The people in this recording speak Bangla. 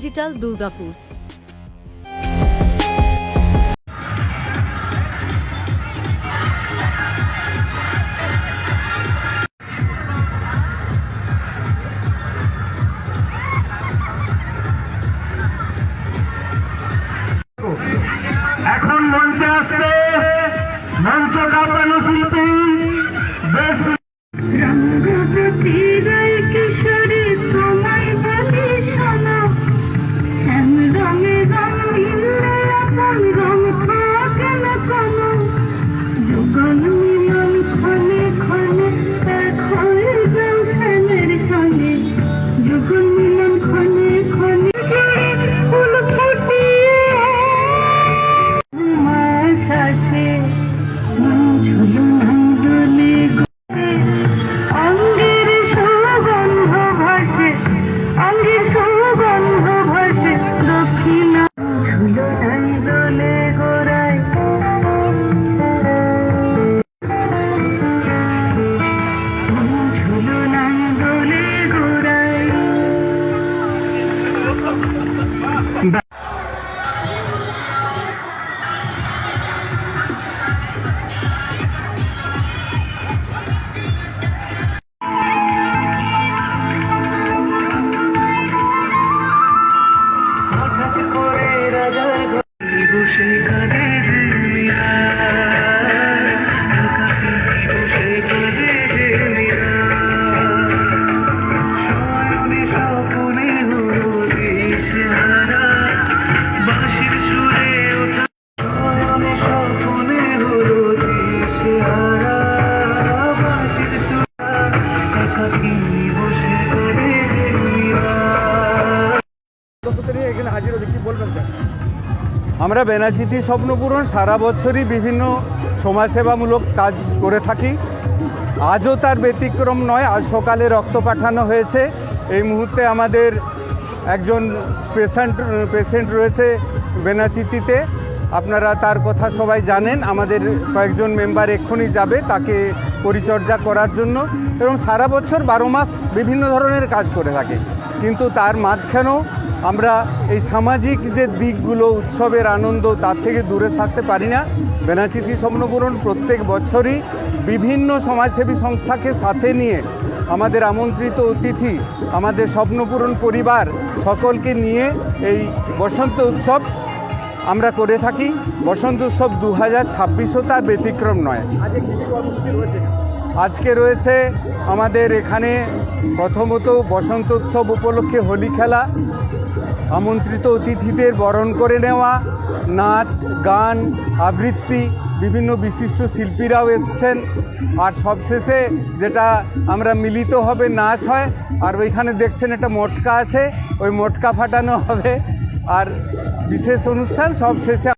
ডিজিটাল দুর্গাপুর। এখন মঞ্চে আসছে মঞ্চ কাঁপানো শিল্পী বেশ কিশোরী তোমায় বলি শোনো, শ্যাম রঙে রং মিললে আপন রং থাকে না কোনো, যুগল মিলন ক্ষণে ক্ষণে এক হয়ে যাও শ্যামের সঙ্গে, যুগল মিলন ক্ষণে ক্ষণে ফুল ফুটিয়ে মাস আসে মন ঝুলুন দোলে অঙ্গের সুগন্ধ ভাসে, অঙ্গের সুগন্ধ ভাসে দক্ষিণা ঝুলনাই দোলে গোড়ায়, ঝুলনাই দোলে গোড়ায়। বসে কাঁদে যে মীরা, বসে কাঁদে যে মীরা, শয়নে স্বপনে হলো দিশেহারা, বাঁশির সুরে ওঠা শয়নে স্বপনে হলো দিশেহারা, বাঁশির সুরে একাকী বসে কাঁদে যে মীরা। এখানে হাজির হতে কি বলবেন স্যার? আমরা বেনাচিতি স্বপ্নপূরণ সারা বছরই বিভিন্ন সমাজসেবামূলক কাজ করে থাকি। আজও তার ব্যতিক্রম নয়। আজ সকালে রক্ত পাঠানো হয়েছে। এই মুহূর্তে আমাদের একজন পেশেন্ট রয়েছে বেনাচিতিতে, আপনারা তার কথা সবাই জানেন। আমাদের কয়েকজন মেম্বার এক্ষুনি যাবে তাকে পরিচর্যা করার জন্য, এবং সারা বছর 12 মাস বিভিন্ন ধরনের কাজ করে থাকে। কিন্তু তার মাঝখানেও আমরা এই সামাজিক যে দিকগুলো, উৎসবের আনন্দ, তার থেকে দূরে থাকতে পারি না। বেনাচিতি স্বপ্নপূরণ প্রত্যেক বছরই বিভিন্ন সমাজসেবী সংস্থাকে সাথে নিয়ে আমাদের আমন্ত্রিত অতিথি, আমাদের স্বপ্নপূরণ পরিবার সকলকে নিয়ে এই বসন্ত উৎসব আমরা করে থাকি। বসন্ত উৎসব 2026ও তার ব্যতিক্রম নয়। আজকে রয়েছে আমাদের এখানে প্রথমত বসন্ত উৎসব উপলক্ষে হোলি খেলা, আমন্ত্রিত অতিথিদের বরণ করে নেওয়া, নাচ গান আবৃত্তি, বিভিন্ন বিশিষ্ট শিল্পীরাও এসছেন, আর সবশেষে যেটা আমরা মিলিতভাবে নাচ হয়। আর ওইখানে দেখছেন একটা মটকা আছে, ওই মটকা ফাটানো হবে। আর বিশেষ অনুষ্ঠান সব শেষে